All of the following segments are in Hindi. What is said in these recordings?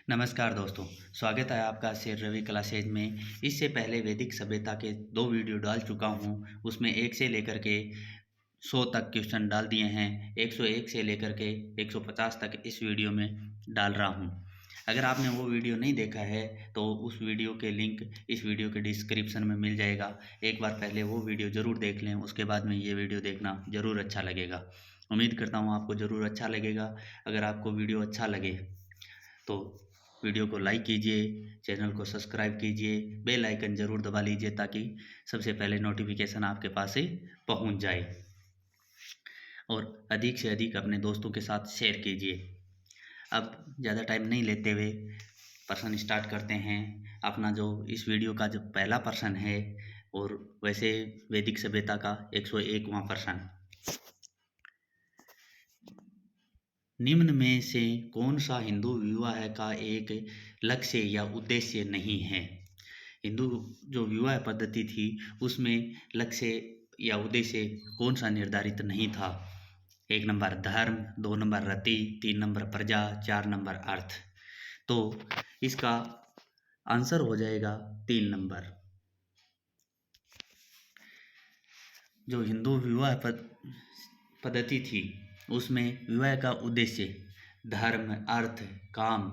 नमस्कार दोस्तों, स्वागत है आपका शेर रवि क्लासेज में। इससे पहले वैदिक सभ्यता के 2 वीडियो डाल चुका हूँ, उसमें 1 से लेकर के 100 तक क्वेश्चन डाल दिए हैं। 101 से लेकर के 150 तक इस वीडियो में डाल रहा हूँ। अगर आपने वो वीडियो नहीं देखा है तो उस वीडियो के लिंक इस वीडियो के डिस्क्रिप्शन में मिल जाएगा। एक बार पहले वो वीडियो ज़रूर देख लें, उसके बाद में ये वीडियो देखना ज़रूर अच्छा लगेगा। उम्मीद करता हूँ आपको ज़रूर अच्छा लगेगा। अगर आपको वीडियो अच्छा लगे तो वीडियो को लाइक कीजिए, चैनल को सब्सक्राइब कीजिए, बेल आइकन ज़रूर दबा लीजिए ताकि सबसे पहले नोटिफिकेशन आपके पास ही पहुंच जाए और अधिक से अधिक अपने दोस्तों के साथ शेयर कीजिए। अब ज़्यादा टाइम नहीं लेते हुए प्रश्न स्टार्ट करते हैं। अपना जो इस वीडियो का जो पहला प्रश्न है और वैसे वैदिक सभ्यता का 101वां प्रश्न, निम्न में से कौन सा हिंदू विवाह का एक लक्ष्य या उद्देश्य नहीं है? हिंदू जो विवाह पद्धति थी उसमें लक्ष्य या उद्देश्य कौन सा निर्धारित नहीं था? 1 नंबर धर्म, 2 नंबर रति, 3 नंबर प्रजा, 4 नंबर अर्थ। तो इसका आंसर हो जाएगा 3 नंबर। जो हिंदू विवाह पद्धति थी उसमें विवाह का उद्देश्य धर्म, अर्थ, काम,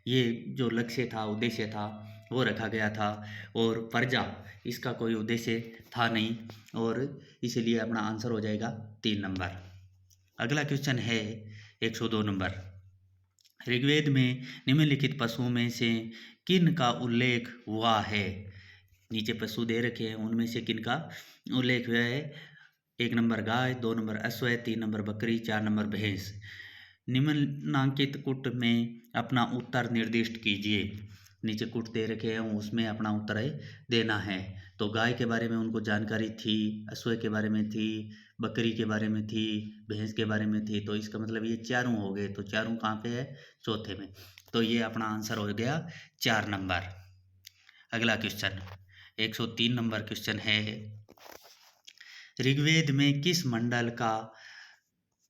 ये जो लक्ष्य था, उद्देश्य था वो रखा गया था और प्रजा इसका कोई उद्देश्य था नहीं और इसीलिए अपना आंसर हो जाएगा 3 नंबर। अगला क्वेश्चन है 102 नंबर। ऋग्वेद में निम्नलिखित पशुओं में से किन का उल्लेख हुआ है? नीचे पशु दे रखे हैं, उनमें से किन का उल्लेख हुआ है? 1 नंबर गाय, 2 नंबर अश्व, 3 नंबर बकरी, 4 नंबर भैंस। निम्नलिखित कूट में अपना उत्तर निर्दिष्ट कीजिए। नीचे कूट दे रखे हैं, उसमें अपना उत्तर देना है। तो गाय के बारे में उनको जानकारी थी, अश्व के बारे में थी, बकरी के बारे में थी, भैंस के बारे में थी। तो इसका मतलब ये चारों हो गए। तो चारों कहाँ पे है? चौथे में। तो ये अपना आंसर हो गया 4 नंबर। अगला क्वेश्चन 103 नंबर क्वेश्चन है, ऋग्वेद में किस मंडल का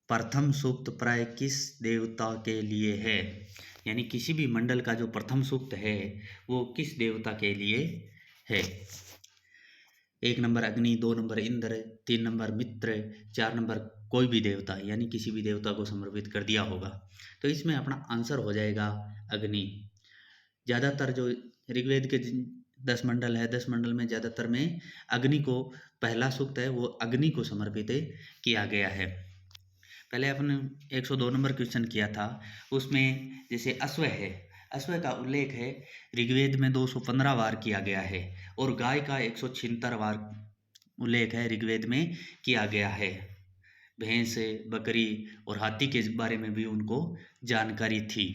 प्रथम सूक्त प्राय किस देवता के लिए है? यानी किसी भी मंडल का जो प्रथम सूक्त है वो किस देवता के लिए है? 1 नंबर अग्नि, 2 नंबर इंद्र, 3 नंबर मित्र, 4 नंबर कोई भी देवता, यानी किसी भी देवता को समर्पित कर दिया होगा। तो इसमें अपना आंसर हो जाएगा अग्नि। ज़्यादातर जो ऋग्वेद के 10 मंडल है, 10 मंडल में ज़्यादातर में अग्नि को पहला सूक्त है वो अग्नि को समर्पित किया गया है। पहले अपन 102 नंबर क्वेश्चन किया था, उसमें जैसे अश्व है, अश्व का उल्लेख है ऋग्वेद में 215 बार किया गया है और गाय का 176 बार उल्लेख है ऋग्वेद में किया गया है। भैंस, बकरी और हाथी के बारे में भी उनको जानकारी थी,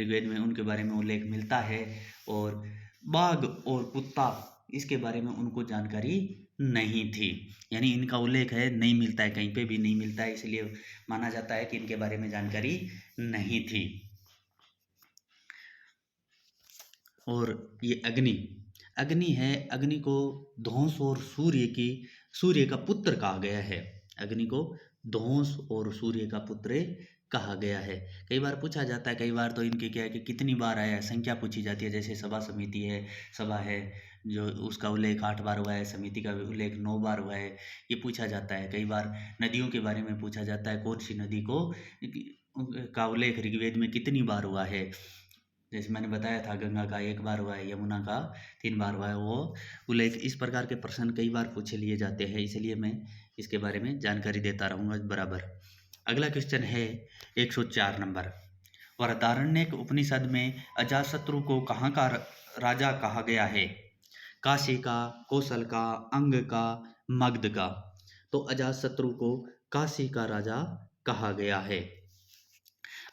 ऋग्वेद में उनके बारे में उल्लेख मिलता है। और बाघ और कुत्ता इसके बारे में उनको जानकारी नहीं थी, यानी इनका उल्लेख है नहीं मिलता है, कहीं पे भी नहीं मिलता है, इसलिए माना जाता है कि इनके बारे में जानकारी नहीं थी। और ये अग्नि है, अग्नि को ध्वंस और सूर्य का पुत्र कहा गया है। अग्नि को ध्वंस और सूर्य का पुत्र कहा गया है। कई बार पूछा जाता है, कई बार तो इनके क्या है कि कितनी बार आया, संख्या पूछी जाती है। जैसे सभा समिति है, सभा है जो उसका उल्लेख 8 बार हुआ है, समिति का उल्लेख 9 बार हुआ है, ये पूछा जाता है। कई बार नदियों के बारे में पूछा जाता है, कौन सी नदी का उल्लेख ऋग्वेद में कितनी बार हुआ है। जैसे मैंने बताया था, गंगा का 1 बार हुआ है, यमुना का 3 बार हुआ है, वो उल्लेख। इस प्रकार के प्रश्न कई बार पूछे लिए जाते हैं, इसलिए मैं इसके बारे में जानकारी देता रहूँगा बराबर। अगला क्वेश्चन है 104 नंबर। वरदारण्यक उपनिषद में अजातशत्रु को कहाँ का राजा कहा गया है? काशी का, कौशल का, अंग का, मगध का? तो अजातशत्रु को काशी का राजा कहा गया है।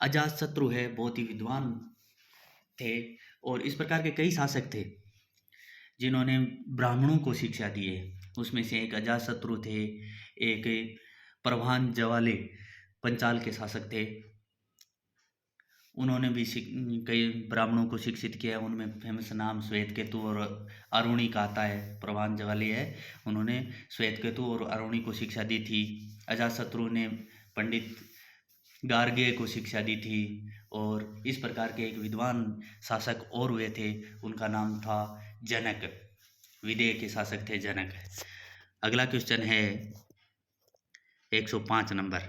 अजातशत्रु है बहुत ही विद्वान थे और इस प्रकार के कई शासक थे जिन्होंने ब्राह्मणों को शिक्षा दी है। उसमें से एक अजातशत्रु थे, एक प्रभान जवाले पंचाल के शासक थे, उन्होंने भी कई ब्राह्मणों को शिक्षित किया। उनमें फेमस नाम श्वेतकेतु और अरुणी का आता है। प्रभान जवाली है, उन्होंने श्वेतकेतु और अरुणी को शिक्षा दी थी। अजातशत्रु ने पंडित गार्ग्य को शिक्षा दी थी और इस प्रकार के एक विद्वान शासक और हुए थे, उनका नाम था जनक। विदेह के शासक थे जनक। अगला क्वेश्चन है 105 नंबर।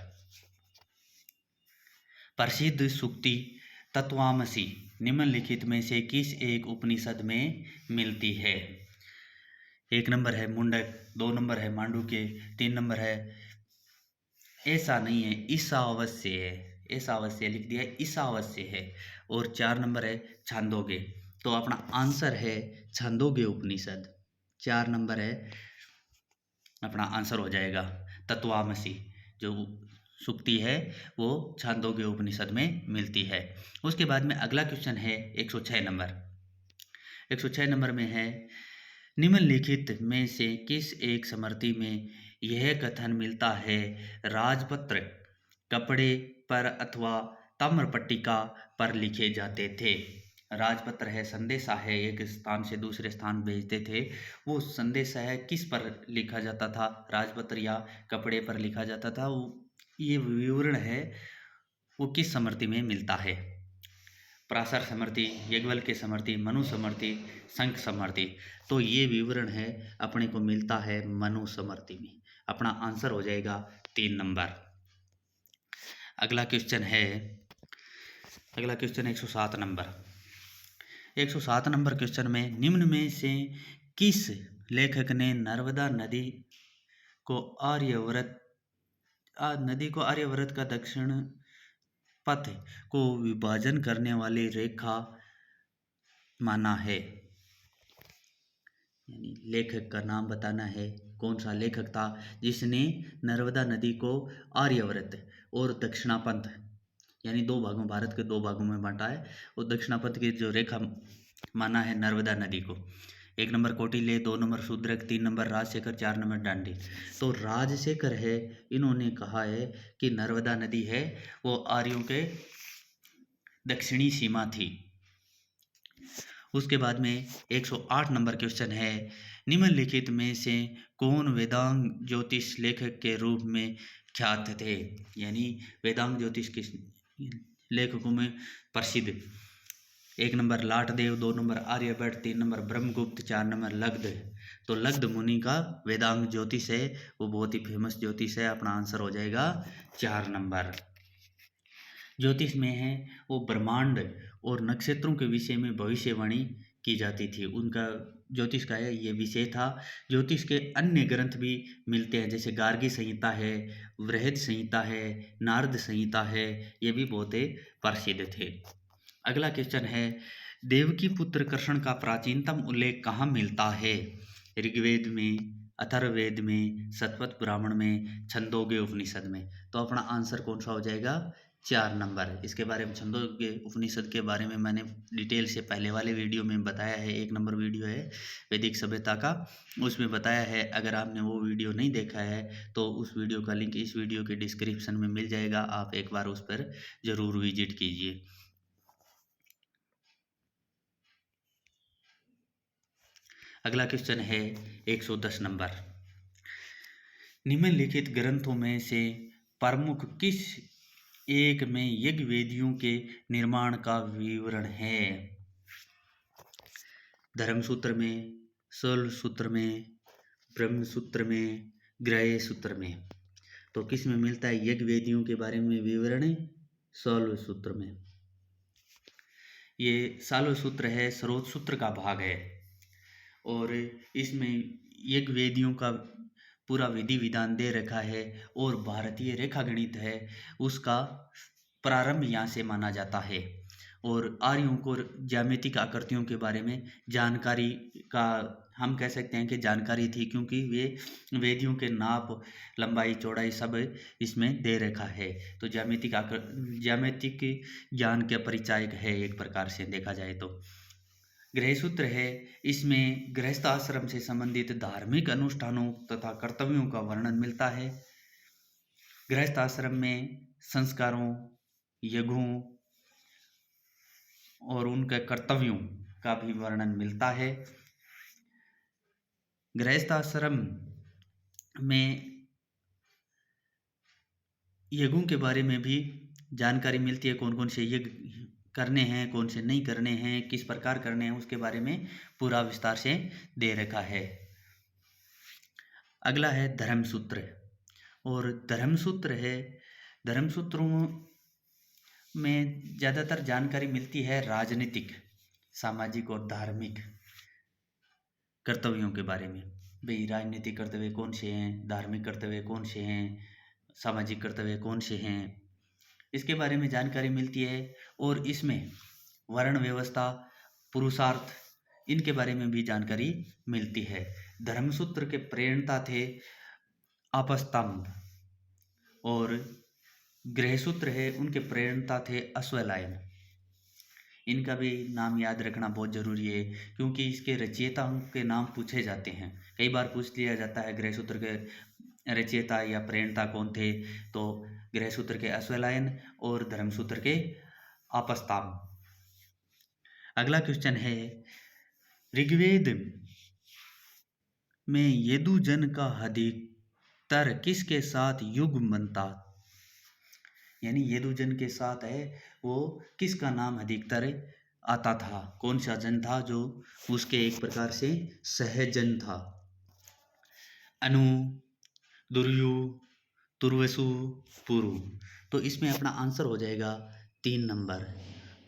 प्रसिद्ध सूक्ति तत्त्वामसि निम्नलिखित में से किस एक उपनिषद में मिलती है? 1 नंबर है मुंडक, 2 नंबर है मांडुक्य, 3 नंबर है ऐसा नहीं है ईशावास्य है, ऐसा अवश्य लिख दिया है, ईशावास्य है, और 4 नंबर है छांदोग्य। तो अपना आंसर है छांदोग्य उपनिषद। 4 नंबर है अपना आंसर हो जाएगा। तत्त्वामसि जो सूक्ति है वो छांदोग्य उपनिषद में मिलती है। उसके बाद में अगला क्वेश्चन है 106 नंबर। 106 नंबर में है निम्नलिखित में से किस एक स्मृति में यह कथन मिलता है राजपत्र कपड़े पर अथवा ताम्रपट्टिका पर लिखे जाते थे? राजपत्र है संदेशा है, एक स्थान से दूसरे स्थान भेजते थे, वो संदेशा है किस पर लिखा जाता था? राजपत्र या कपड़े पर लिखा जाता था? ये विवरण है वो किस स्मृति में मिलता है? पराशर स्मृति, याज्ञवल्क्य स्मृति, मनु स्मृति, शंख स्मृति। तो ये विवरण है अपने को मिलता है मनु स्मृति में। अपना आंसर हो जाएगा 3 नंबर। अगला क्वेश्चन 107 नंबर। 107 नंबर क्वेश्चन में निम्न में से किस लेखक ने नर्मदा नदी को आर्यव्रत का दक्षिण पथ को विभाजन करने वाली रेखा माना है? यानी लेखक का नाम बताना है, कौन सा लेखक था जिसने नर्मदा नदी को आर्यव्रत और दक्षिणापंथ यानी 2 भागों, भारत के 2 भागों में बांटा है, और दक्षिणापंथ की जो रेखा माना है नर्मदा नदी को। 1 number Kautilya, 2 number Shudraka, 3 number Rajashekhar, 4 number Dandi. तो राजशेखर है, इन्होंने कहा है कि नर्मदा नदी है वो आर्यों के दक्षिणी सीमा थी। उसके बाद में 108 नंबर क्वेश्चन है निम्नलिखित में से कौन वेदांग ज्योतिष लेखक के रूप में ख्यात थे? यानी वेदांग ज्योतिष के लेखकों में प्रसिद्ध 1 number Latadeva, 2 number Aryabhata, 3 number Brahmagupta, 4 number Lagadha. तो लगध मुनि का वेदांग ज्योतिष है वो बहुत ही फेमस ज्योतिष है। अपना आंसर हो जाएगा 4 नंबर। ज्योतिष में है वो ब्रह्मांड और नक्षत्रों के विषय में भविष्यवाणी की जाती थी, उनका ज्योतिष का है ये विषय था। ज्योतिष के अन्य ग्रंथ भी मिलते हैं, जैसे गार्गी संहिता है, बृहद संहिता है, नारद संहिता है, ये भी बहुत ही प्रसिद्ध थे। अगला क्वेश्चन है देवकी पुत्र कृष्ण का प्राचीनतम उल्लेख कहाँ मिलता है? ऋग्वेद में, अथर्ववेद में, शतपथ ब्राह्मण में, छंदोग्य उपनिषद में। तो अपना आंसर कौन सा हो जाएगा? 4 नंबर। इसके बारे में छंदोग्य उपनिषद के बारे में मैंने डिटेल से पहले वाले वीडियो में बताया है। 1 नंबर वीडियो है वैदिक सभ्यता का, उसमें बताया है। अगर आपने वो वीडियो नहीं देखा है तो उस वीडियो का लिंक इस वीडियो के डिस्क्रिप्शन में मिल जाएगा, आप एक बार उस पर ज़रूर विजिट कीजिए। अगला क्वेश्चन है 110 नंबर। निम्नलिखित ग्रंथों में से प्रमुख किस एक में यज्ञ वेदियों के निर्माण का विवरण है? धर्मसूत्र में, शैलसूत्र में, ब्रह्मसूत्र में, गृह्य सूत्र में। तो किस में मिलता है यज्ञ वेदियों के बारे में विवरण? शैलसूत्र में। ये शैलसूत्र है स्रोत सूत्र का भाग है, और इसमें यज्ञ वेदियों का पूरा विधि विधान दे रखा है, और भारतीय रेखा गणित है उसका प्रारंभ यहाँ से माना जाता है। और आर्यों को ज्यामितिक आकृतियों के बारे में जानकारी का हम कह सकते हैं कि जानकारी थी, क्योंकि वे वेदियों के नाप, लंबाई, चौड़ाई सब इसमें दे रखा है। तो ज्यामितिक ज्ञान के परिचायक है एक प्रकार से देखा जाए तो। गृह्य सूत्र है, इसमें गृहस्थ आश्रम से संबंधित धार्मिक अनुष्ठानों तथा कर्तव्यों का वर्णन मिलता है। गृहस्थ आश्रम में संस्कारों, यज्ञों और उनके कर्तव्यों का भी वर्णन मिलता है। गृहस्थ आश्रम में यज्ञों के बारे में भी जानकारी मिलती है, कौन कौन से यज्ञ करने हैं, कौन से नहीं करने हैं, किस प्रकार करने हैं, उसके बारे में पूरा विस्तार से दे रखा है। अगला है धर्मसूत्र, और धर्मसूत्र है, धर्मसूत्रों में ज़्यादातर जानकारी मिलती है राजनीतिक, सामाजिक और धार्मिक कर्तव्यों के बारे में। भाई राजनीतिक कर्तव्य कौन से हैं, धार्मिक कर्तव्य कौन से हैं, सामाजिक कर्तव्य कौन से हैं, इसके बारे में जानकारी मिलती है। और इसमें वर्ण व्यवस्था, पुरुषार्थ, इनके बारे में भी जानकारी मिलती है। धर्मसूत्र के प्रेरणता थे आपस्तंभ, और गृहसूत्र है उनके प्रेरणता थे अश्वलायन। इनका भी नाम याद रखना बहुत जरूरी है, क्योंकि इसके रचयिताओं के नाम पूछे जाते हैं। कई बार पूछ लिया जाता है गृहसूत्र के रचयिता या प्रेरणता कौन थे, तो गृहसूत्र के अश्वलायन और धर्मसूत्र के आपस्ताम। अगला क्वेश्चन है, ऋग्वेद में यदुजन का अधिकतर किसके साथ युग बनता, यानी यदुजन के साथ है वो किसका नाम अधिकतर आता था, कौन सा जन था जो उसके एक प्रकार से सहजन था। अनु, दुर्यु, तुर्वसु, पुरु। तो इसमें अपना आंसर हो जाएगा 3 नंबर,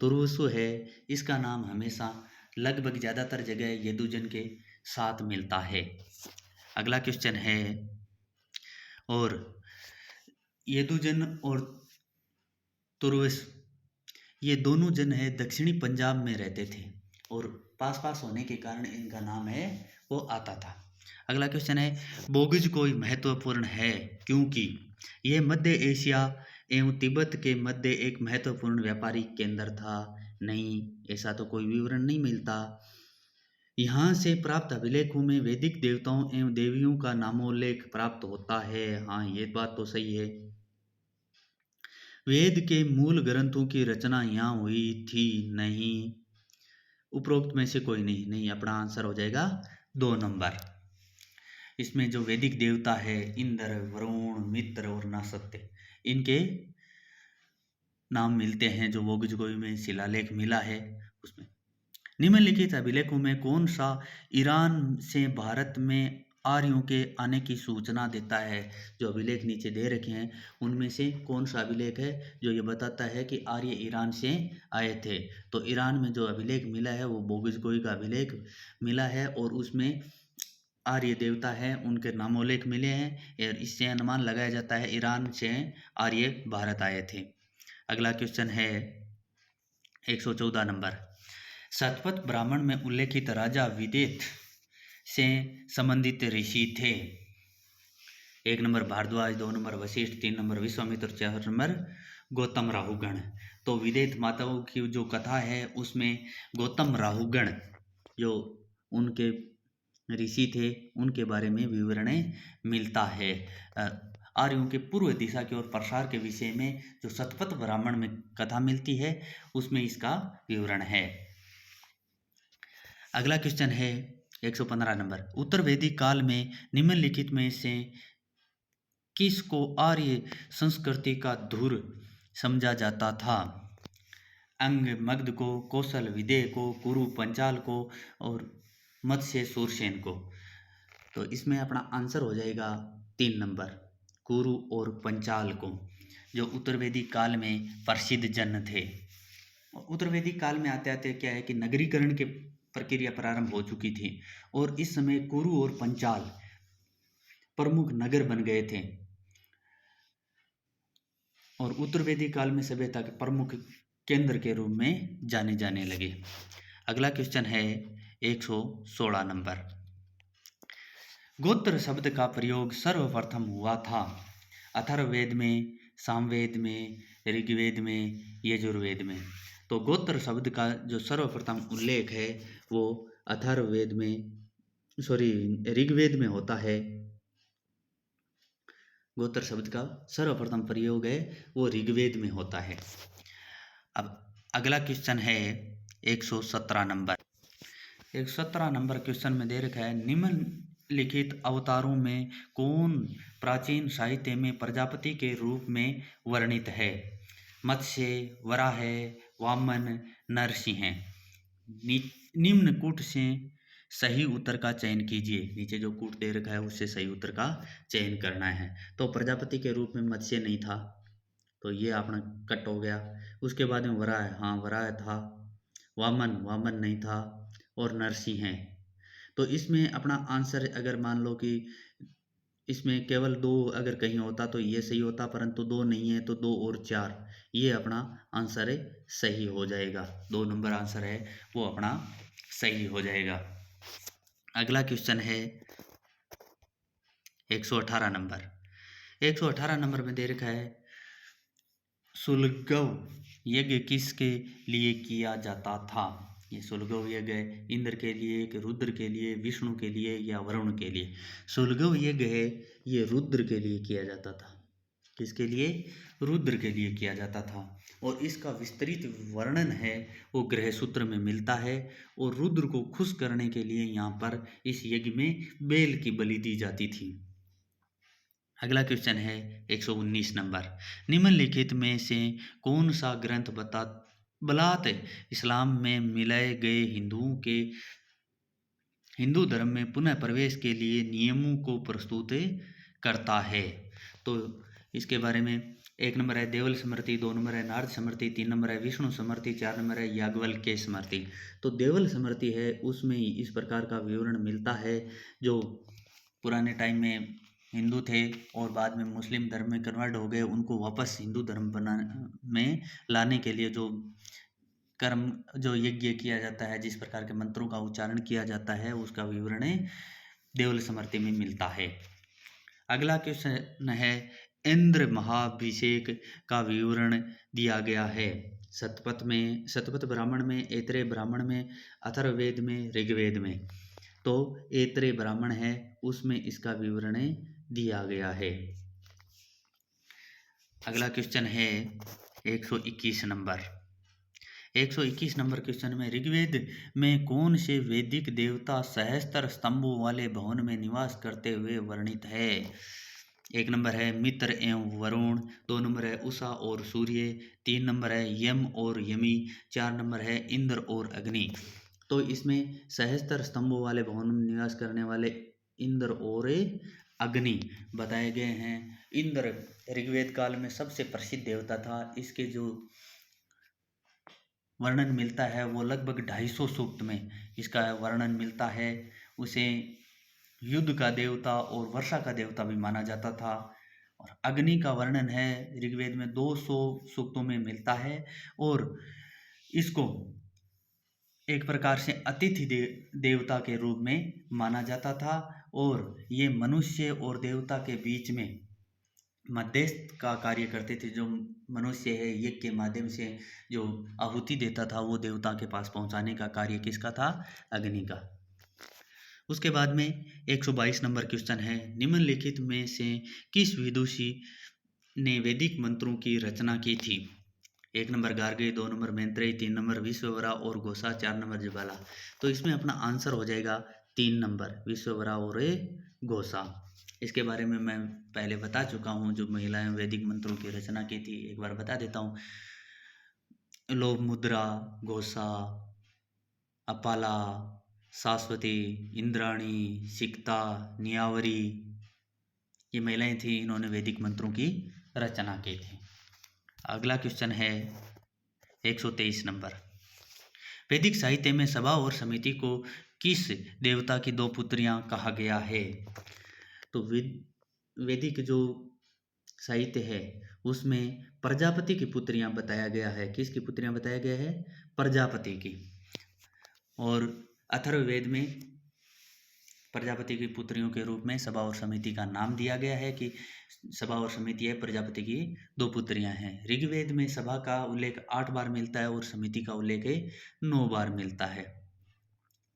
तुर्वसु है। इसका नाम हमेशा लगभग ज़्यादातर जगह यदुजन के साथ मिलता है। अगला क्वेश्चन है, और यदुजन और तुर्वस ये दोनों जन है दक्षिणी पंजाब में रहते थे, और पास पास होने के कारण इनका नाम है वो आता था। अगला क्वेश्चन है, बोगिज कोई महत्वपूर्ण है क्योंकि ये मध्य एशिया एवं तिब्बत के मध्य एक महत्वपूर्ण व्यापारिक केंद्र था। नहीं, ऐसा तो कोई विवरण नहीं मिलता। यहाँ से प्राप्त अभिलेखों में वैदिक देवताओं एवं देवियों का नामोल्लेख प्राप्त होता है। हाँ, ये बात तो सही है। वेद के मूल ग्रंथों की रचना यहाँ हुई थी। नहीं, उपरोक्त में से कोई नहीं। नहीं, अपना आंसर हो जाएगा 2 नंबर। इसमें जो वैदिक देवता है इंद्र, वरुण, मित्र और नासत्य, इनके नाम मिलते हैं जो बोगिजगोई में शिलालेख मिला है उसमें। निम्नलिखित अभिलेखों में कौन सा ईरान से भारत में आर्यों के आने की सूचना देता है। जो अभिलेख नीचे दे रखे हैं उनमें से कौन सा अभिलेख है जो ये बताता है कि आर्य ईरान से आए थे। तो ईरान में जो अभिलेख मिला है वो बोगिजगोई का अभिलेख मिला है, और उसमें आर्य देवता हैं उनके नामोल्लेख मिले हैं, और इससे अनुमान लगाया जाता है ईरान से आर्य भारत आए थे। अगला क्वेश्चन है 114 नंबर, शतपथ ब्राह्मण में उल्लेखित राजा विदेथ से संबंधित ऋषि थे। 1 number Bharadwaj, 2 number Vashishtha, 3 number Vishwamitra, 4 number Gautam Rahugana. तो विदेथ माताओं की जो कथा है उसमें गौतम राहुगण जो उनके ऋषि थे उनके बारे में विवरण मिलता है। आर्यों के पूर्व दिशा की ओर प्रसार के विषय में जो शतपथ ब्राह्मण में कथा मिलती है उसमें इसका विवरण है। अगला क्वेश्चन है 115 नंबर, उत्तर वैदिक काल में निम्नलिखित में से किसको आर्य संस्कृति का धुर समझा जाता था। अंग, मगध को, कौशल, विदेह को, कुरु, पंचाल को और मत्स्य सूरसेन को। तो इसमें अपना आंसर हो जाएगा 3 नंबर, कुरु और पंचाल को, जो उत्तर वैदिक काल में प्रसिद्ध जन थे। उत्तर वैदिक काल में आते आते क्या है कि नगरीकरण के प्रक्रिया प्रारंभ हो चुकी थी, और इस समय कुरु और पंचाल प्रमुख नगर बन गए थे, और उत्तर वैदिक काल में सभ्यता के प्रमुख केंद्र के रूप में जाने लगे। अगला क्वेश्चन है 116 नंबर, गोत्र शब्द का प्रयोग सर्वप्रथम हुआ था अथर्ववेद में, सामवेद में, ऋग्वेद में, यजुर्वेद में। तो गोत्र शब्द का जो सर्वप्रथम उल्लेख है वो अथर्ववेद में, ऋग्वेद में होता है। गोत्र शब्द का सर्वप्रथम प्रयोग है वो ऋग्वेद में होता है। अब अगला क्वेश्चन है 117 नंबर। 117 नंबर क्वेश्चन में दे रखा है, निम्नलिखित अवतारों में कौन प्राचीन साहित्य में प्रजापति के रूप में वर्णित है। मत्स्य, वराह, वामन, नरसिंह। निम्न कूट से सही उत्तर का चयन कीजिए। नीचे जो कूट दे रखा है उससे सही उत्तर का चयन करना है। तो प्रजापति के रूप में मत्स्य नहीं था, तो ये अपना कट हो गया। उसके बाद में वराह, हाँ वराह था। वामन, वामन नहीं था। और नरसिंह है। तो इसमें अपना आंसर अगर मान लो कि इसमें केवल दो अगर कहीं होता तो ये सही होता, परंतु दो नहीं है तो 2 और 4 ये अपना आंसर है, सही हो जाएगा। 2 नंबर आंसर है वो अपना सही हो जाएगा। अगला क्वेश्चन है 118 नंबर। 118 नंबर में दे रखा है सुलगव यज्ञ किसके लिए किया जाता था। ये सुलगव यज्ञ इंद्र के लिए, कि रुद्र के लिए, विष्णु के लिए या वरुण के लिए। सुलगव यज्ञ है ये रुद्र के लिए किया जाता था। किसके लिए? रुद्र के लिए किया जाता था। और इसका विस्तृत वर्णन है वो ग्रह सूत्र में मिलता है। और रुद्र को खुश करने के लिए यहाँ पर इस यज्ञ में बेल की बलि दी जाती थी। अगला क्वेश्चन है 119 नंबर। निम्नलिखित में से कौन सा ग्रंथ बलात इस्लाम में मिलाए गए हिंदू धर्म में पुनः प्रवेश के लिए नियमों को प्रस्तुत करता है। तो इसके बारे में 1 नंबर है देवल स्मृति, 2 नंबर है नारद स्मृति, 3 नंबर है विष्णु स्मृति, 4 नंबर है याज्ञवल्क्य स्मृति। तो देवल स्मृति है उसमें इस प्रकार का विवरण मिलता है। जो पुराने टाइम में हिंदू थे और बाद में मुस्लिम धर्म में कन्वर्ट हो गए, उनको वापस हिंदू धर्म में लाने के लिए जो कर्म, जो यज्ञ किया जाता है, जिस प्रकार के मंत्रों का उच्चारण किया जाता है, उसका विवरण देवल स्मृति में मिलता है। अगला क्वेश्चन है इंद्र महाभिषेक का विवरण दिया गया है। शतपथ ब्राह्मण में, ऐतरेय ब्राह्मण में, अथर्ववेद में, ऋग्वेद में। तो ऐतरेय ब्राह्मण है उसमें इसका विवरण दिया गया है। अगला क्वेश्चन है 121 नंबर। 121 नंबर क्वेश्चन में ऋग्वेद में कौन से वैदिक देवता सहस्त्र स्तंभों वाले भवन में निवास करते हुए वर्णित है। 1 नंबर है मित्र एवं वरुण, 2 नंबर है उषा और सूर्य, 3 नंबर है यम और यमी, 4 नंबर है इंद्र और अग्नि। तो इसमें सहस्त्र स्तंभों वाले भवन में निवास करने वाले इंद्र और अग्नि बताए गए हैं। इंद्र ऋग्वेद काल में सबसे प्रसिद्ध देवता था। इसके जो वर्णन मिलता है वो लगभग 250 सूक्त में इसका वर्णन मिलता है। उसे युद्ध का देवता और वर्षा का देवता भी माना जाता था। और अग्नि का वर्णन है ऋग्वेद में 200 सूक्तों में मिलता है। और इसको एक प्रकार से अतिथि देवता के रूप में माना जाता था। और ये मनुष्य और देवता के बीच में मध्यस्थ का कार्य करते थे। जो मनुष्य है यज्ञ के माध्यम से जो आहुति देता था वो देवता के पास पहुंचाने का कार्य किसका था? अग्नि का। उसके बाद में 122 नंबर क्वेश्चन है निम्नलिखित में से किस विदुषी ने वैदिक मंत्रों की रचना की थी। 1 number Gargi, 2 number Maitreyi, 3 number Vishwavara और घोषा, 4 नंबर ज्वाला। तो इसमें अपना आंसर हो जाएगा 3 नंबर विश्ववरा और घोषा। इसके बारे में मैं पहले बता चुका हूँ। जो महिलाएं वैदिक मंत्रों की रचना की थी एक बार बता देता हूँ। लोभमुद्रा, घोषा, अपाला, सास्वती, इंद्राणी, सिक्ता, नियावरी, ये महिलाएं थी। इन्होंने वैदिक मंत्रों की रचना की थी। अगला क्वेश्चन है 123 नंबर। वैदिक साहित्य में सभा और समिति को किस देवता की 2 पुत्रियां कहा गया है। तो वैदिक जो साहित्य है उसमें प्रजापति की पुत्रियां बताया गया है। किसकी पुत्रियां बताया गया है? प्रजापति की। और अथर्ववेद में प्रजापति की पुत्रियों के रूप में सभा और समिति का नाम दिया गया है कि सभा और समिति है, प्रजापति की 2 पुत्रियां हैं। ऋग्वेद में सभा का उल्लेख 8 बार मिलता है और समिति का उल्लेख 9 बार मिलता है।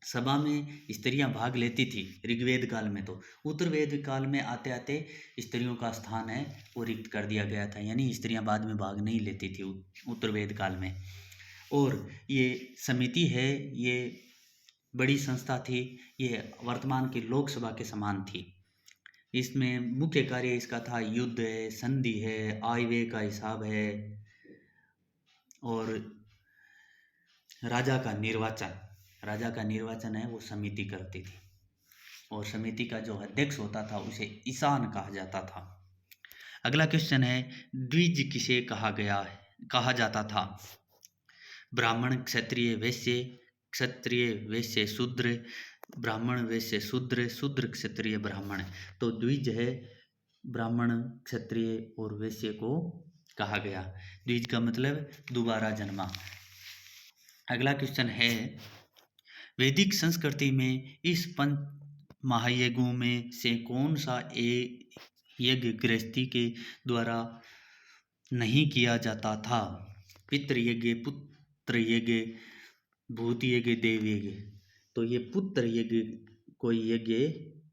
सभा में स्त्रियां भाग लेती थी ऋग्वेद काल में। तो उत्तरवेद काल में आते आते स्त्रियों का स्थान है वो रिक्त कर दिया गया था, यानी स्त्रियां बाद में भाग नहीं लेती थी उत्तरवेद काल में। और ये समिति है, ये बड़ी संस्था थी, ये वर्तमान की लोकसभा के समान थी। इसमें मुख्य कार्य इसका था युद्ध है, संधि है, आयव्यय का हिसाब है, और राजा का निर्वाचन है वो समिति करती थी, और समिति का जो अध्यक्ष होता था उसे ईशान कहा जाता था। अगला क्वेश्चन है, द्विज किसे कहा जाता था? ब्राह्मण, क्षत्रिय, वैश्य, क्षत्रिय वैश्य शूद्र, ब्राह्मण वैश्य शूद्र, शूद्र क्षत्रिय ब्राह्मण। तो द्विज है ब्राह्मण, क्षत्रिय और वैश्य को कहा गया। द्विज का मतलब दोबारा जन्मा। अगला क्वेश्चन है, वैदिक संस्कृति में इस पंच महायज्ञों में से कौन सा एक यज्ञ गृहस्थी के द्वारा नहीं किया जाता था? पितृ यज्ञ, पुत्र यज्ञ, भूत यज्ञ, देव यज्ञ। तो ये पुत्र यज्ञ कोई यज्ञ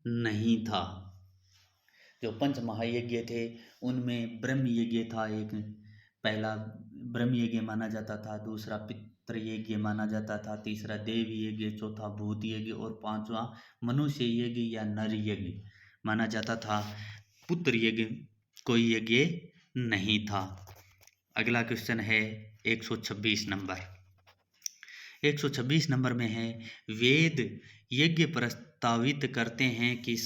नहीं था। जो पंच महायज्ञ थे उनमें ब्रह्म यज्ञ था एक, पहला ब्रह्म यज्ञ माना जाता था, दूसरा पितृ यज्ञ माना जाता था, तीसरा देव यज्ञ, चौथा भूत यज्ञ और पांचवा मनुष्य यज्ञ या नर यज्ञ माना जाता था। पुत्र यज्ञ कोई यज्ञ नहीं था। अगला क्वेश्चन है 126 नंबर। 126 नंबर में है, वेद यज्ञ प्रस्तावित करते हैं कि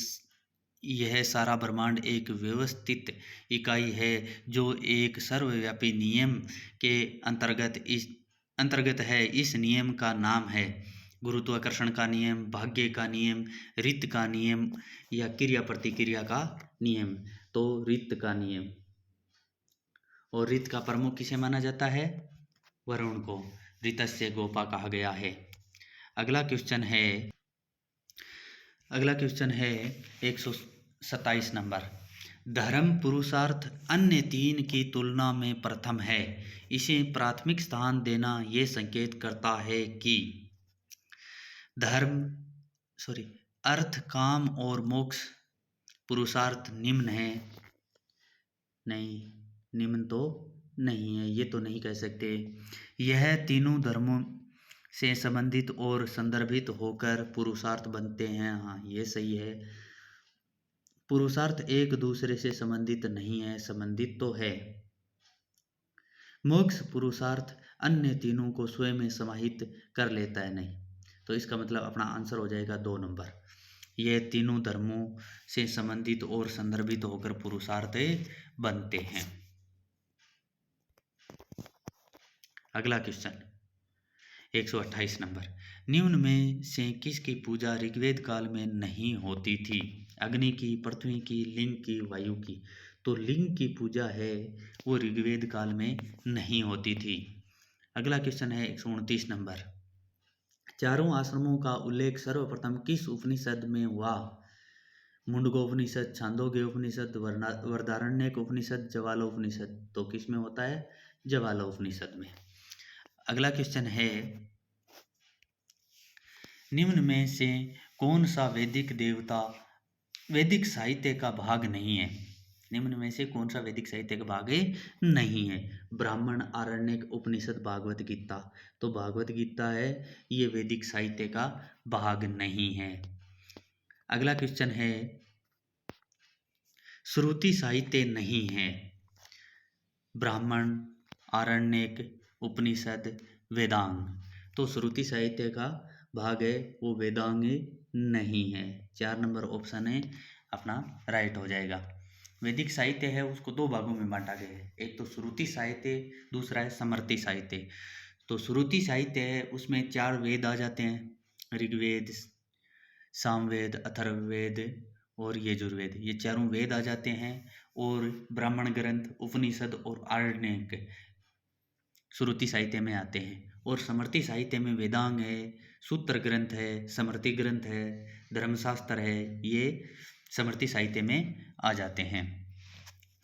यह सारा ब्रह्मांड एक व्यवस्थित इकाई है जो एक सर्वव्यापी नियम के अंतर्गत है। इस नियम का नाम है गुरुत्वाकर्षण का नियम, भाग्य का नियम, ऋत का नियम या क्रिया प्रतिक्रिया का नियम। तो ऋत का नियम। और ऋत का प्रमुख किसे माना जाता है? वरुण को। ऋतस्य गोपा कहा गया है। अगला क्वेश्चन है 127 नंबर। धर्म पुरुषार्थ अन्य तीन की तुलना में प्रथम है, इसे प्राथमिक स्थान देना ये संकेत करता है कि अर्थ, काम और मोक्ष पुरुषार्थ निम्न है। नहीं, निम्न तो नहीं है, ये तो नहीं कह सकते। यह तीनों धर्मों से संबंधित और संदर्भित होकर पुरुषार्थ बनते हैं। हाँ, ये सही है। पुरुषार्थ एक दूसरे से संबंधित नहीं है, संबंधित तो है। मोक्ष पुरुषार्थ अन्य तीनों को स्वयं में समाहित कर लेता है। नहीं, तो इसका मतलब अपना आंसर हो जाएगा 2 नंबर। ये तीनों धर्मों से संबंधित और संदर्भित होकर पुरुषार्थ बनते हैं। अगला क्वेश्चन 128 नंबर। निम्न में से किसकी पूजा ऋग्वेद काल में नहीं होती थी? अग्नि की, पृथ्वी की, लिंग की, वायु की। तो लिंग की पूजा है वो ऋग्वेद काल में नहीं होती थी। अगला क्वेश्चन है 129 नंबर। चारों आश्रमों का उल्लेख सर्वप्रथम किस उपनिषद में हुआ? मुंडकोपनिषद, छांदोग्य उपनिषद, वृहदारण्यक उपनिषद, ज्वालोपनिषद। तो किस में होता है? ज्वालोपनिषद में। अगला क्वेश्चन है, निम्न में से कौन सा वैदिक साहित्य का भाग नहीं है? निम्न में से कौन सा वैदिक साहित्य का भाग नहीं है? ब्राह्मण, आरण्यक, उपनिषद, भागवत गीता। तो भागवत गीता है, ये वैदिक साहित्य का भाग नहीं है। अगला क्वेश्चन है, श्रुति साहित्य नहीं है। ब्राह्मण, आरण्यक, उपनिषद, वेदांग। तो श्रुति साहित्य का भाग है वो वेदांग नहीं है। 4 नंबर ऑप्शन है अपना राइट हो जाएगा। वैदिक साहित्य है उसको 2 भागों में बांटा गया है, एक तो श्रुति साहित्य, दूसरा है स्मृति साहित्य। तो श्रुति साहित्य है उसमें 4 वेद आ जाते हैं, ऋग्वेद, सामवेद, अथर्ववेद और यजुर्वेद। ये चारों वेद आ जाते हैं। और ब्राह्मण ग्रंथ, उपनिषद और आरण्यक श्रुति साहित्य में आते हैं। और स्मृति साहित्य में वेदांग है, सूत्र ग्रंथ है, स्मृति ग्रंथ है, धर्मशास्त्र है, ये स्मृति साहित्य में आ जाते हैं।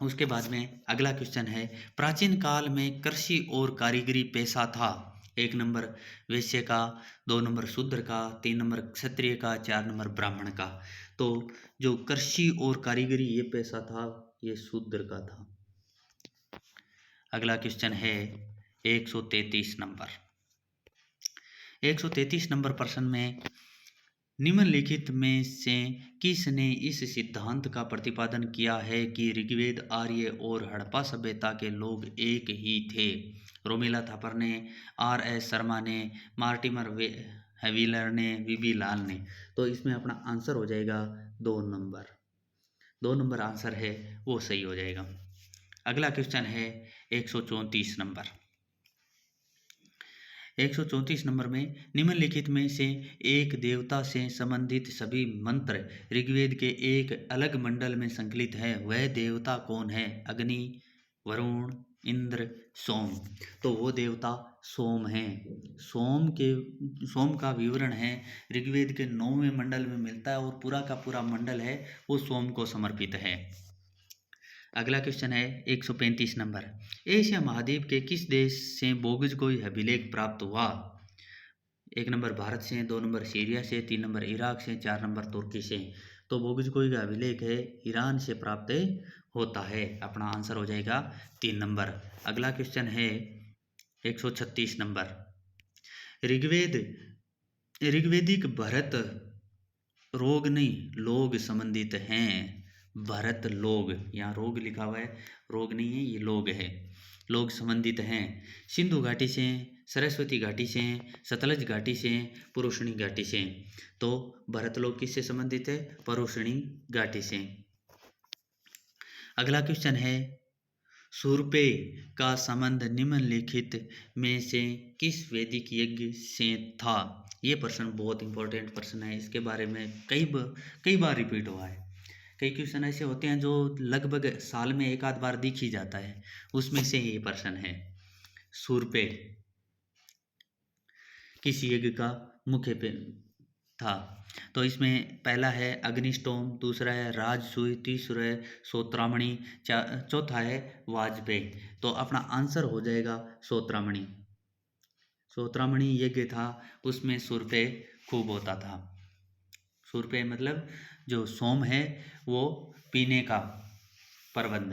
उसके बाद में अगला क्वेश्चन है, प्राचीन काल में कृषि और कारीगरी पेशा था। 1 नंबर वैश्य का, 2 नंबर शूद्र का, 3 नंबर क्षत्रिय का, 4 नंबर ब्राह्मण का। तो जो कृषि और कारीगरी ये पेशा था ये शूद्र का था। अगला क्वेश्चन है 133 नंबर। 133 नंबर प्रश्न में निम्नलिखित में से किसने इस सिद्धांत का प्रतिपादन किया है कि ऋग्वेद, आर्य और हड़प्पा सभ्यता के लोग एक ही थे? रोमिला थापर ने, R.S. शर्मा ने, मार्टिमर हैविलर ने, वीबी लाल ने। तो इसमें अपना आंसर हो जाएगा 2 नंबर। 2 नंबर आंसर है वो सही हो जाएगा। अगला क्वेश्चन है 134 नंबर। 134 नंबर में निम्नलिखित में से एक देवता से संबंधित सभी मंत्र ऋग्वेद के एक अलग मंडल में संकलित है, वह देवता कौन है? अग्नि, वरुण, इंद्र, सोम। तो वो देवता सोम है। सोम का विवरण है ऋग्वेद के 9वें मंडल में मिलता है और पूरा का पूरा मंडल है वो सोम को समर्पित है। अगला क्वेश्चन है 135 नंबर। एशिया महाद्वीप के किस देश से बोगज को अभिलेख प्राप्त हुआ? 1 नंबर भारत से, 2 नंबर सीरिया से, 3 नंबर इराक से, 4 नंबर तुर्की से। तो बोगज कोई का अभिलेख है ईरान से प्राप्त होता है। अपना आंसर हो जाएगा 3 नंबर। अगला क्वेश्चन है 136 नंबर। ऋग्वेदिक भरत रोग नहीं लोग संबंधित हैं। भरत लोग, यहाँ रोग लिखा हुआ है, रोग नहीं है, ये लोग है। लोग संबंधित हैं सिंधु घाटी से, सरस्वती घाटी से, सतलज घाटी से, पुरुषणी घाटी से। तो भरत लोग किससे संबंधित है? पुरुषणी घाटी से। अगला क्वेश्चन है सूर्पे का संबंध निम्नलिखित में से किस वैदिक यज्ञ से था? ये प्रश्न बहुत इंपॉर्टेंट प्रश्न है, इसके बारे में कई बार रिपीट हुआ है। कई क्वेश्चन ऐसे होते हैं जो लगभग साल में एक आध बार दिख ही जाता है, उसमें से ये प्रश्न है। सूर्पे किस यज्ञ का मुख्य था? तो इसमें पहला है अग्निष्टोम, दूसरा है राजसूय, तीसरा है सोत्रामणि, चौथा है वाजपेयी। तो अपना आंसर हो जाएगा सोत्रामणि। सोत्रामणि यज्ञ था, उसमें सूर्पे खूब होता था। सूर्पे मतलब जो सोम है वो पीने का प्रबंध।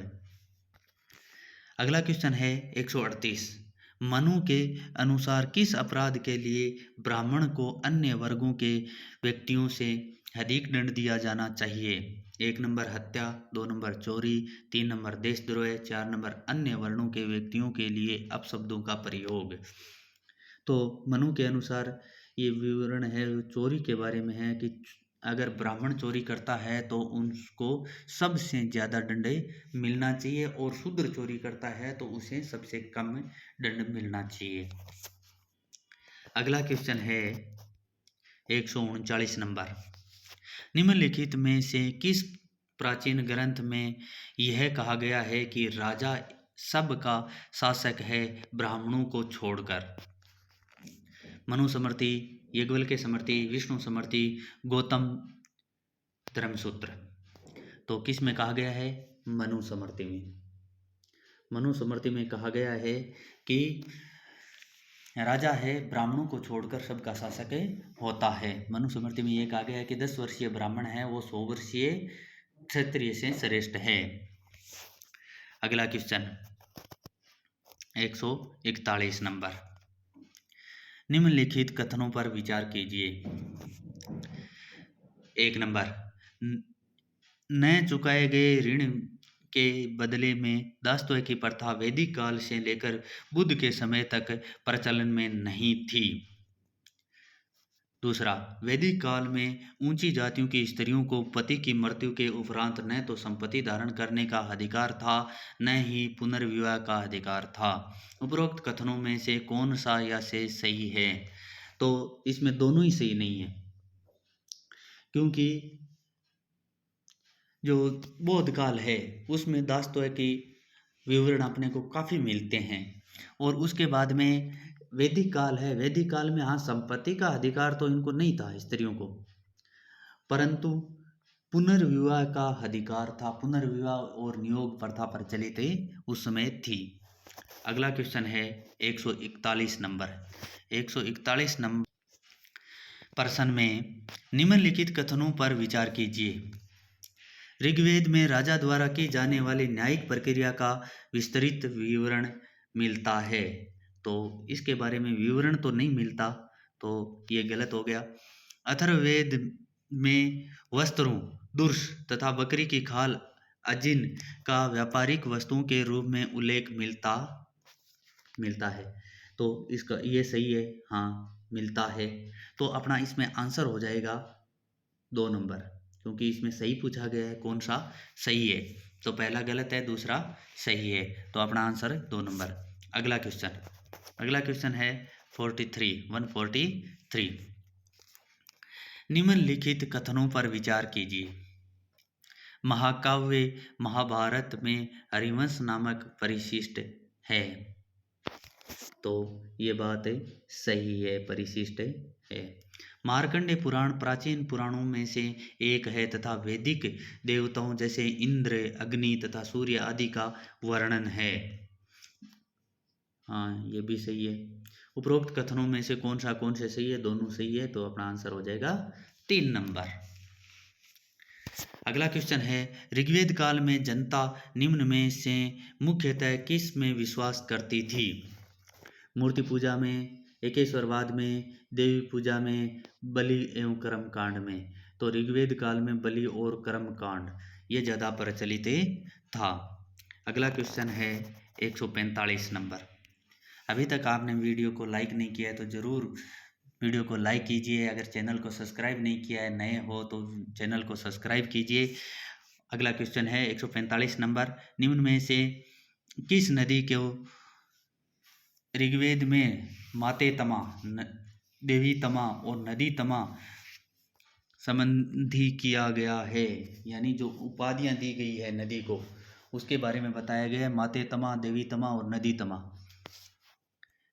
अगला क्वेश्चन है 138। मनु के अनुसार किस अपराध के लिए ब्राह्मण को अन्य वर्गों के व्यक्तियों से अधिक दंड दिया जाना चाहिए? 1 नंबर हत्या, 2 नंबर चोरी, 3 नंबर देशद्रोह, 4 नंबर अन्य वर्णों के व्यक्तियों के लिए अपशब्दों का प्रयोग। तो मनु के अनुसार ये विवरण है चोरी के बारे में है कि अगर ब्राह्मण चोरी करता है तो उनको सबसे ज़्यादा दंड मिलना चाहिए और शूद्र चोरी करता है तो उसे सबसे कम दंड मिलना चाहिए। अगला क्वेश्चन है 139 नंबर। निम्नलिखित में से किस प्राचीन ग्रंथ में यह कहा गया है कि राजा सबका शासक है ब्राह्मणों को छोड़कर? मनु स्मृति, याज्ञवल्क्य स्मृति, विष्णु स्मृति, गौतम धर्मसूत्र। तो किस में कहा गया है? मनु स्मृति में। मनु स्मृति में कहा गया है कि राजा है ब्राह्मणों को छोड़कर सबका शासक होता है। मनु स्मृति में यह कहा गया है कि 10 वर्षीय ब्राह्मण है वो 100 वर्षीय क्षत्रिय से श्रेष्ठ है। अगला क्वेश्चन 141 नंबर। निम्नलिखित कथनों पर विचार कीजिए। 1 नंबर न चुकाए गए ऋण के बदले में दासत्व की प्रथा वैदिक काल से लेकर बुद्ध के समय तक प्रचलन में नहीं थी। दूसरा, वैदिक काल में ऊंची जातियों की स्त्रियों को पति की मृत्यु के उपरांत न तो संपत्ति धारण करने का अधिकार था न ही पुनर्विवाह का अधिकार था। उपरोक्त कथनों में से कौन सा या से सही है? तो इसमें दोनों ही सही नहीं है, क्योंकि जो बौद्ध काल है उसमें दासत्व की विवरण अपने को काफ़ी मिलते हैं और उसके बाद में वैदिक काल है। वैदिक काल में हाँ संपत्ति का अधिकार तो इनको नहीं था स्त्रियों को, परंतु पुनर्विवाह का अधिकार था। पुनर्विवाह और नियोग प्रथा प्रचलित उस समय थी। अगला क्वेश्चन है 141 नंबर। 141 नंबर प्रश्न में निम्नलिखित कथनों पर विचार कीजिए। ऋग्वेद में राजा द्वारा की जाने वाली न्यायिक प्रक्रिया का विस्तृत विवरण मिलता है। तो इसके बारे में विवरण तो नहीं मिलता, तो ये गलत हो गया। अथर्ववेद में वस्त्रों, दुर्स तथा बकरी की खाल अजिन का व्यापारिक वस्तुओं के रूप में उल्लेख मिलता है। तो इसका ये सही है, हाँ मिलता है। तो अपना इसमें आंसर हो जाएगा 2 नंबर, क्योंकि इसमें सही पूछा गया है कौन सा सही है। तो पहला गलत है, दूसरा सही है, तो अपना आंसर 2 नंबर। अगला क्वेश्चन है 143। निम्नलिखित कथनों पर विचार कीजिए। महाकाव्य महाभारत में हरिवंश नामक परिशिष्ट है। तो ये बात सही है, परिशिष्ट है। मार्कंडेय पुराण प्राचीन पुराणों में से एक है तथा वैदिक देवताओं जैसे इंद्र, अग्नि तथा सूर्य आदि का वर्णन है। हाँ ये भी सही है। उपरोक्त कथनों में से कौन से सही है? दोनों सही है, तो अपना आंसर हो जाएगा 3 नंबर। अगला क्वेश्चन है, ऋग्वेद काल में जनता निम्न में से मुख्यतः किस में विश्वास करती थी? मूर्ति पूजा में, एकेश्वरवाद में, देवी पूजा में, बलि एवं कर्म कांड में। तो ऋग्वेद काल में बलि और कर्म कांड ये ज़्यादा प्रचलित था। अगला क्वेश्चन है 145 नंबर। अभी तक आपने वीडियो को लाइक नहीं किया है तो ज़रूर वीडियो को लाइक कीजिए। अगर चैनल को सब्सक्राइब नहीं किया है, नए हो तो चैनल को सब्सक्राइब कीजिए। अगला क्वेश्चन है 145 नंबर। निम्न में से किस नदी को ऋग्वेद में माते तमा, देवी तमा और नदी तमा संबंधी किया गया है? यानी जो उपाधियां दी गई है नदी को, उसके बारे में बताया गया है। माते तमा, देवी तमा और नदी तमा।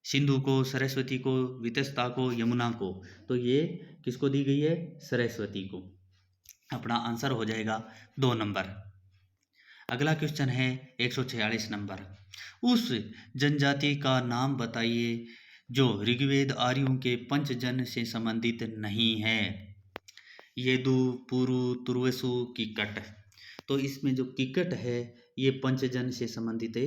सिंधु को, सरस्वती को, वितस्ता को, यमुना को। तो ये किसको दी गई है? सरस्वती को। अपना आंसर हो जाएगा 2 नंबर। अगला क्वेश्चन है 146 नंबर। उस जनजाति का नाम बताइए जो ऋग्वेद आर्यों के पंचजन से संबंधित नहीं है। येदु, पुरु, तुर्वसु, किकट। तो इसमें जो किकट है ये पंचजन से संबंधित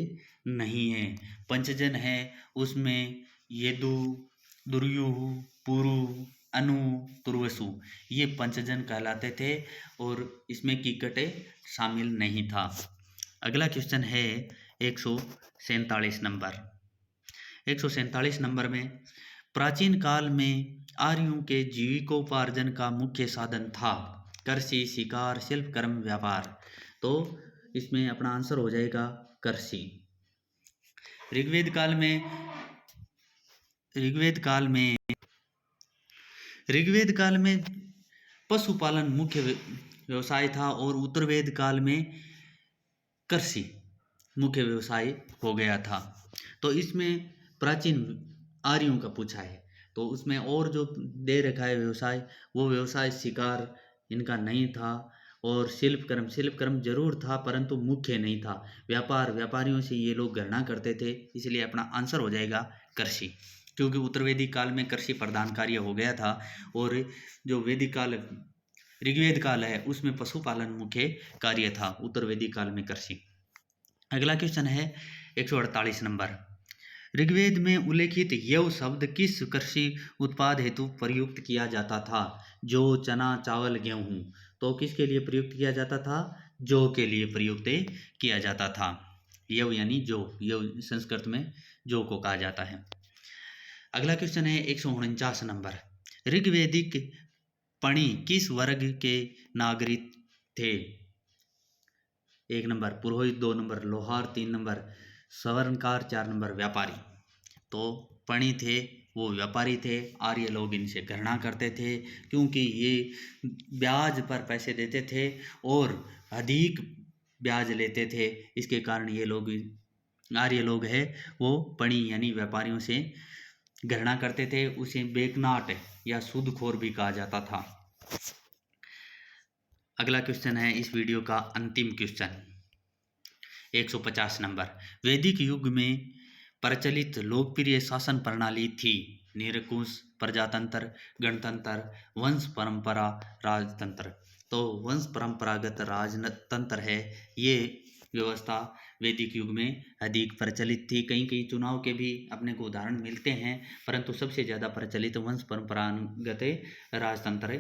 नहीं है। पंचजन है उसमें येदु, दुर्युहु, पुरु, अनु, तुर्वसु ये पंचजन कहलाते थे और इसमें किकट शामिल नहीं था। अगला क्वेश्चन है 147 नंबर। 147 नंबर में, प्राचीन काल में आर्यों के जीविकोपार्जन का मुख्य साधन था कृषि, शिकार, शिल्प, कर्म, व्यापार। तो इसमें अपना आंसर हो जाएगा कृषि। ऋग्वेद काल में पशुपालन मुख्य व्यवसाय था और उत्तरवेद काल में कृषि मुख्य व्यवसाय हो गया था। तो इसमें प्राचीन आर्यों का पूछा है, तो उसमें और जो दे रखा है व्यवसाय, वो व्यवसाय शिकार इनका नहीं था और शिल्प कर्म जरूर था परंतु मुख्य नहीं था। व्यापारियों से ये लोग गणना करते थे, इसलिए अपना आंसर हो जाएगा कृषि, क्योंकि उत्तरवेदी काल में कृषि प्रधान कार्य हो गया था और जो वैदिक काल ऋग्वेद काल है उसमें पशुपालन मुख्य कार्य था, उत्तरवेदी काल में कृषि। अगला क्वेश्चन है 148 नंबर। ऋग्वेद में उल्लेखित यव शब्द किस कृषि उत्पाद हेतु प्रयुक्त किया जाता था? जौ, चना, चावल, गेहूं। तो किसके लिए प्रयुक्त किया जाता था? जौ के लिए प्रयुक्त किया जाता था। यव यानी जौ, यव संस्कृत में जौ को कहा जाता है। अगला क्वेश्चन है 149 नंबर। ऋग्वेदिक पणि किस वर्ग के नागरिक थे? 1 नंबर पुरोहित, 2 नंबर लोहार, 3 नंबर स्वर्णकार, 4 नंबर व्यापारी। तो पणि थे वो व्यापारी थे। आर्य लोग इनसे घृणा करते थे क्योंकि ये ब्याज पर पैसे देते थे और अधिक ब्याज लेते थे। इसके कारण ये लोग आर्य लोग है वो पणि यानी व्यापारियों से घृणा करते थे। उसे बेकनाट या सूदखोर भी कहा जाता था। अगला क्वेश्चन है इस वीडियो का अंतिम क्वेश्चन 150 नंबर। वैदिक युग में प्रचलित लोकप्रिय शासन प्रणाली थी निरंकुश, प्रजातंत्र, गणतंत्र, वंश परंपरा, राजतंत्र। तो वंश परंपरागत राजतंत्र है ये व्यवस्था वैदिक युग में अधिक प्रचलित थी। कई कई चुनाव के भी अपने को उदाहरण मिलते हैं, परंतु सबसे ज़्यादा प्रचलित वंश परंपरागत राजतंत्र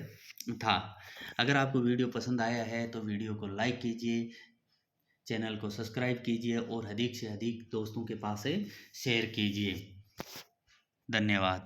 था। अगर आपको वीडियो पसंद आया है तो वीडियो को लाइक कीजिए, चैनल को सब्सक्राइब कीजिए और अधिक से अधिक दोस्तों के पास शेयर कीजिए। धन्यवाद।